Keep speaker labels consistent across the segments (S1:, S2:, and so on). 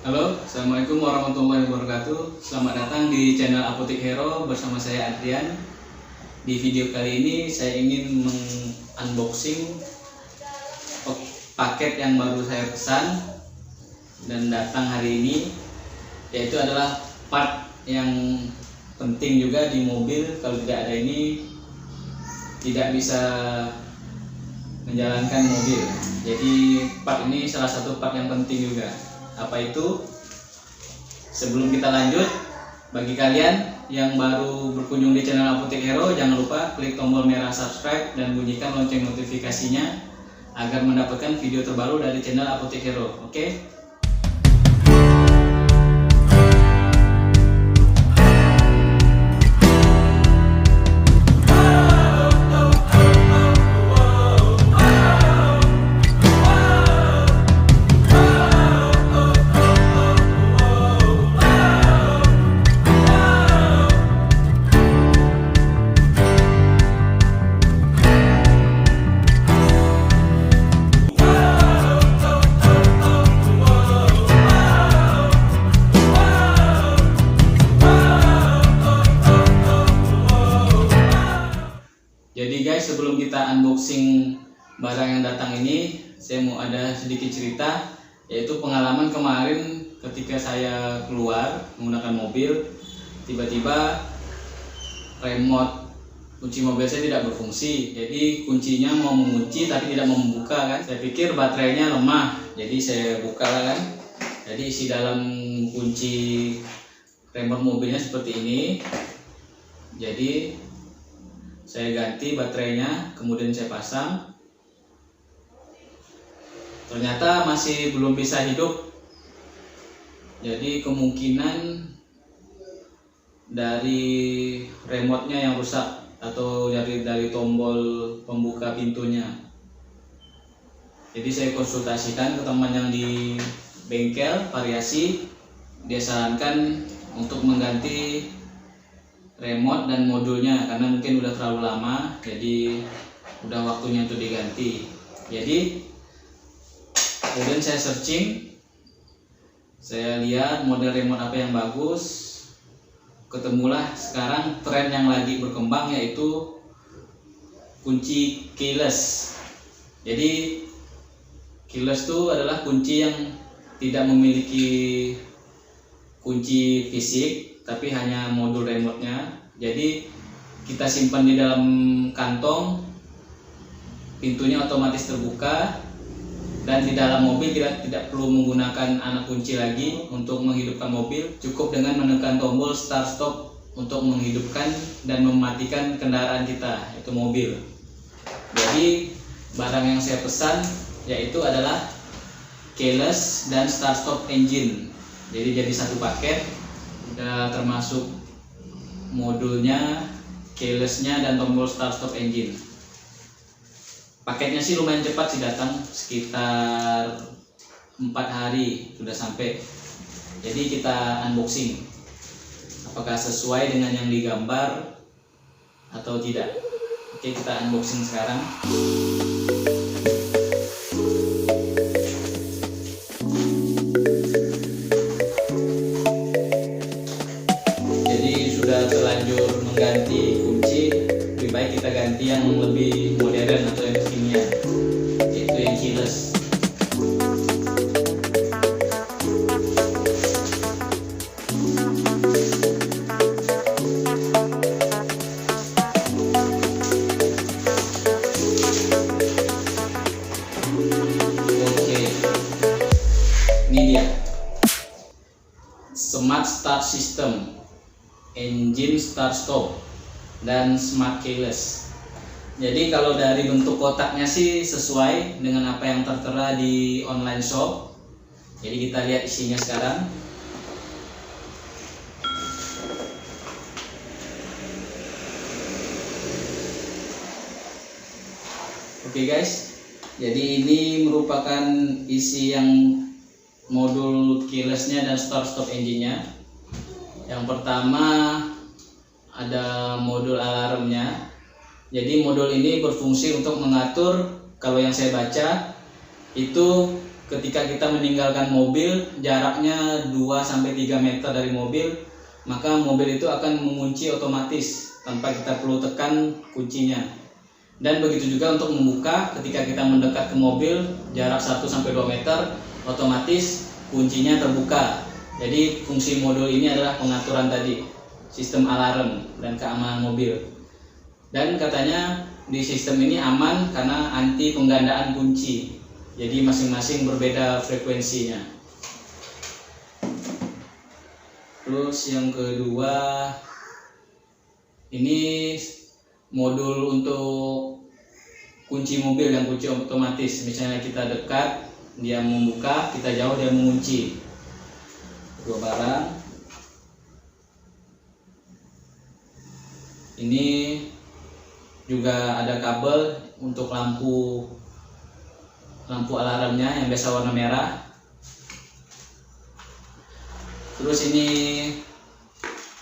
S1: Halo, Assalamualaikum warahmatullahi wabarakatuh. Selamat datang di channel Apotik Hero bersama saya Adrian. Di video kali ini saya ingin unboxing paket yang baru saya pesan dan datang hari ini, yaitu adalah part yang penting juga di mobil. Kalau tidak ada ini tidak bisa menjalankan mobil. Jadi part ini salah satu part yang penting juga. Apa itu? Sebelum kita lanjut, bagi kalian yang baru berkunjung di channel Apotik Hero, jangan lupa klik tombol merah subscribe dan bunyikan lonceng notifikasinya agar mendapatkan video terbaru dari channel Apotik Hero. Oke? Jadi guys, sebelum kita unboxing barang yang datang ini, saya mau ada sedikit cerita, yaitu pengalaman kemarin ketika saya keluar menggunakan mobil, tiba-tiba remote kunci mobil saya tidak berfungsi. Jadi kuncinya mau mengunci tapi tidak mau membuka kan. Saya pikir baterainya lemah, jadi saya buka kan. Jadi isi dalam kunci remote mobilnya seperti ini. Jadi saya ganti baterainya, kemudian saya pasang. Ternyata masih belum bisa hidup. Jadi kemungkinan dari remote-nya yang rusak atau dari tombol pembuka pintunya. Jadi saya konsultasikan ke teman yang di bengkel variasi, dia sarankan untuk mengganti remote dan modulnya karena mungkin udah terlalu lama, jadi udah waktunya untuk diganti. Jadi kemudian saya searching, saya lihat model remote apa yang bagus. Ketemulah sekarang tren yang lagi berkembang, yaitu kunci keyless. Jadi keyless itu adalah kunci yang tidak memiliki kunci fisik tapi hanya modul remote-nya. Jadi kita simpan di dalam kantong, pintunya otomatis terbuka, dan di dalam mobil kita tidak perlu menggunakan anak kunci lagi untuk menghidupkan mobil. Cukup dengan menekan tombol start stop untuk menghidupkan dan mematikan kendaraan kita, yaitu mobil. Jadi barang yang saya pesan yaitu adalah keyless dan start stop engine. Jadi satu paket, udah termasuk modulnya, keylessnya, dan tombol start stop engine. Paketnya sih lumayan cepat sih datang, sekitar 4 hari sudah sampai. Jadi kita unboxing apakah sesuai dengan yang digambar atau tidak. Oke, kita unboxing sekarang. Terlanjur mengganti kunci, lebih baik kita ganti yang lebih modern atau yang kekinian, yaitu yang keyless. Oke, ini dia Smart Start System, engine start stop, dan smart keyless. Jadi kalau dari bentuk kotaknya sih sesuai dengan apa yang tertera di online shop. Jadi kita lihat isinya sekarang. Oke guys, jadi ini merupakan isi yang modul keylessnya dan start stop engine-nya. Yang pertama ada modul alarmnya. Jadi modul ini berfungsi untuk mengatur, kalau yang saya baca itu ketika kita meninggalkan mobil jaraknya 2-3 meter dari mobil, maka mobil itu akan mengunci otomatis tanpa kita perlu tekan kuncinya. Dan begitu juga untuk membuka, ketika kita mendekat ke mobil jarak 1-2 meter, otomatis kuncinya terbuka. Jadi fungsi modul ini adalah pengaturan tadi, sistem alarm dan keamanan mobil. Dan katanya di sistem ini aman karena anti penggandaan kunci. Jadi masing-masing berbeda frekuensinya. Terus yang kedua, ini modul untuk kunci mobil yang kunci otomatis. Misalnya kita dekat, dia membuka, kita jauh, dia mengunci. Dua barang. Ini juga ada kabel untuk lampu alarmnya yang biasa warna merah. Terus ini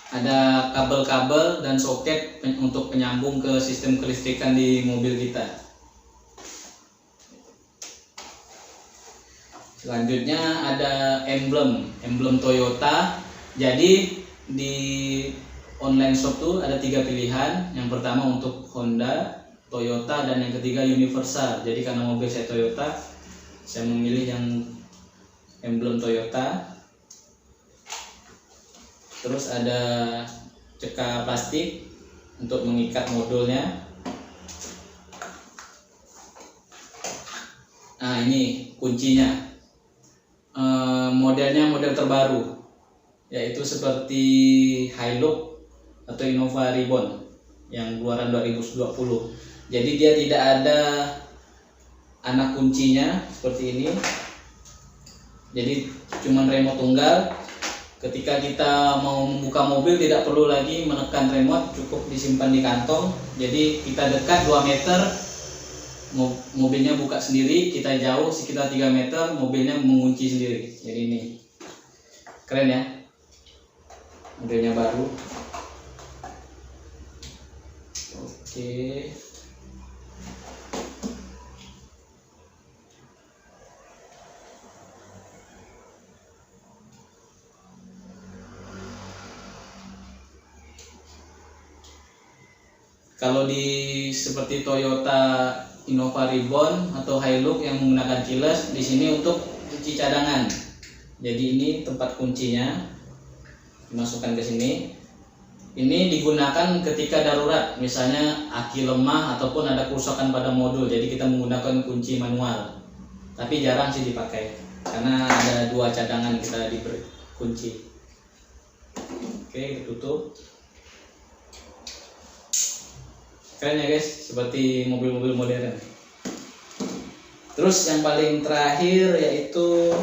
S1: ada kabel-kabel dan soket untuk penyambung ke sistem kelistrikan di mobil kita. Selanjutnya ada emblem Toyota. Jadi di online shop tuh ada 3 pilihan. Yang pertama untuk Honda, Toyota, dan yang ketiga Universal. Jadi karena mobil saya Toyota, saya memilih yang emblem Toyota. Terus ada ceka plastik untuk mengikat modulnya. Nah, ini kuncinya. Modelnya model terbaru, yaitu seperti Hilux atau Innova Reborn yang keluaran 2020. Jadi dia tidak ada anak kuncinya seperti ini. Jadi cuma remote tunggal. Ketika kita mau membuka mobil tidak perlu lagi menekan remote, cukup disimpan di kantong. Jadi kita dekat 2 meter, mobilnya buka sendiri. Kita jauh sekitar 3 meter, mobilnya mengunci sendiri. Jadi ini keren ya, modelnya baru. Oke. Kalau di seperti Toyota Innova Reborn atau Hilux yang menggunakan keyless, di sini untuk kunci cadangan. Jadi ini tempat kuncinya, dimasukkan ke sini. Ini digunakan ketika darurat, misalnya aki lemah ataupun ada kerusakan pada modul. Jadi kita menggunakan kunci manual. Tapi jarang sih dipakai karena ada 2 cadangan kita diberi kunci. Oke, tutup. Keren ya guys, seperti mobil-mobil modern. Terus yang paling terakhir yaitu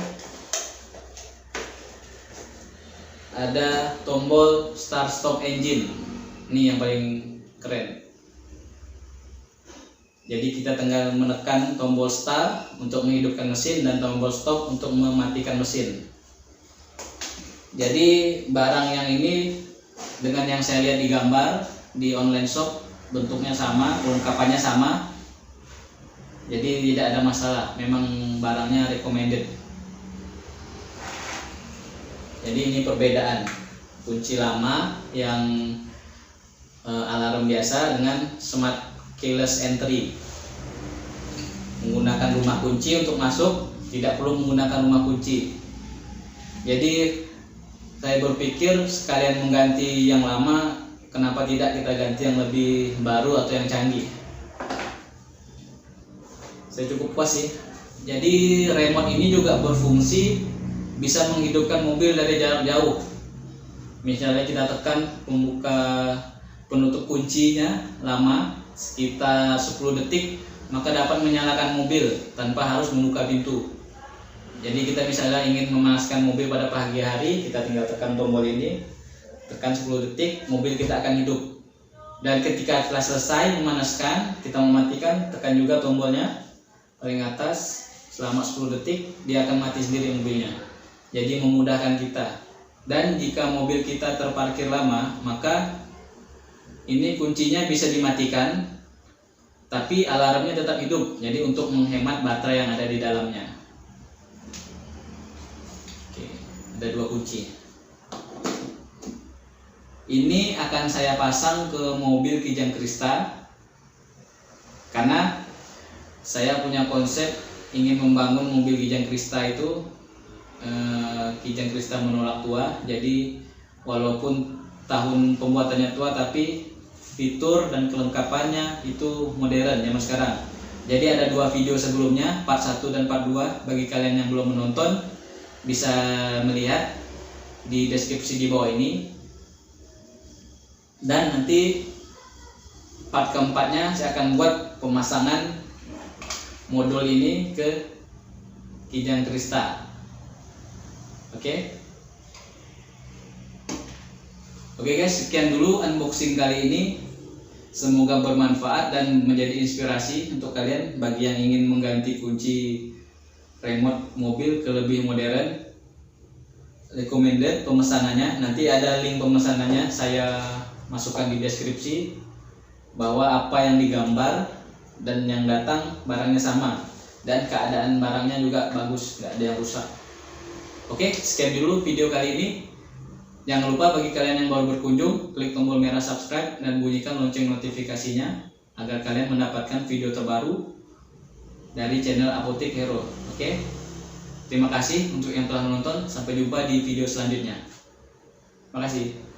S1: ada tombol start stop engine. Ini yang paling keren. Jadi kita tinggal menekan tombol start untuk menghidupkan mesin dan tombol stop untuk mematikan mesin. Jadi barang yang ini dengan yang saya lihat di gambar di online shop, bentuknya sama, kelengkapannya sama, jadi tidak ada masalah. Memang barangnya recommended. Jadi ini perbedaan kunci lama yang alarm biasa dengan smart keyless entry. Menggunakan rumah kunci untuk masuk, tidak perlu menggunakan rumah kunci. Jadi saya berpikir sekalian mengganti yang lama, kenapa tidak kita ganti yang lebih baru atau yang canggih. Saya cukup puas sih. Jadi remote ini juga berfungsi bisa menghidupkan mobil dari jarak jauh. Misalnya kita tekan pembuka penutup kuncinya lama sekitar 10 detik, maka dapat menyalakan mobil tanpa harus membuka pintu. Jadi kita misalnya ingin memanaskan mobil pada pagi hari, kita tinggal tekan tombol ini, tekan 10 detik, mobil kita akan hidup. Dan ketika telah selesai memanaskan, kita mematikan, tekan juga tombolnya paling atas selama 10 detik, dia akan mati sendiri mobilnya. Jadi memudahkan kita. Dan jika mobil kita terparkir lama, maka ini kuncinya bisa dimatikan, tapi alarmnya tetap hidup. Jadi untuk menghemat baterai yang ada di dalamnya. Oke, ada 2 kunci. Ini akan saya pasang ke mobil Kijang Krista karena saya punya konsep ingin membangun mobil Kijang Krista itu Kijang Krista menolak tua. Jadi walaupun tahun pembuatannya tua, tapi fitur dan kelengkapannya itu modern zaman sekarang. Jadi ada 2 video sebelumnya, part 1 dan part 2. Bagi kalian yang belum menonton bisa melihat di deskripsi di bawah ini. Dan nanti part keempatnya saya akan buat pemasangan modul ini ke Kijang Krista. Oke guys, sekian dulu unboxing kali ini. Semoga bermanfaat dan menjadi inspirasi untuk kalian bagi yang ingin mengganti kunci remote mobil ke lebih modern. Recommended pemesanannya, nanti ada link pemesanannya saya masukkan di deskripsi, bahwa apa yang digambar dan yang datang barangnya sama dan keadaan barangnya juga bagus, nggak ada yang rusak. Oke, sekian dulu video kali ini. Jangan lupa bagi kalian yang baru berkunjung, klik tombol merah subscribe dan bunyikan lonceng notifikasinya agar kalian mendapatkan video terbaru dari channel Apotek Hero. Oke, terima kasih untuk yang telah menonton. Sampai jumpa di video selanjutnya. Terima kasih.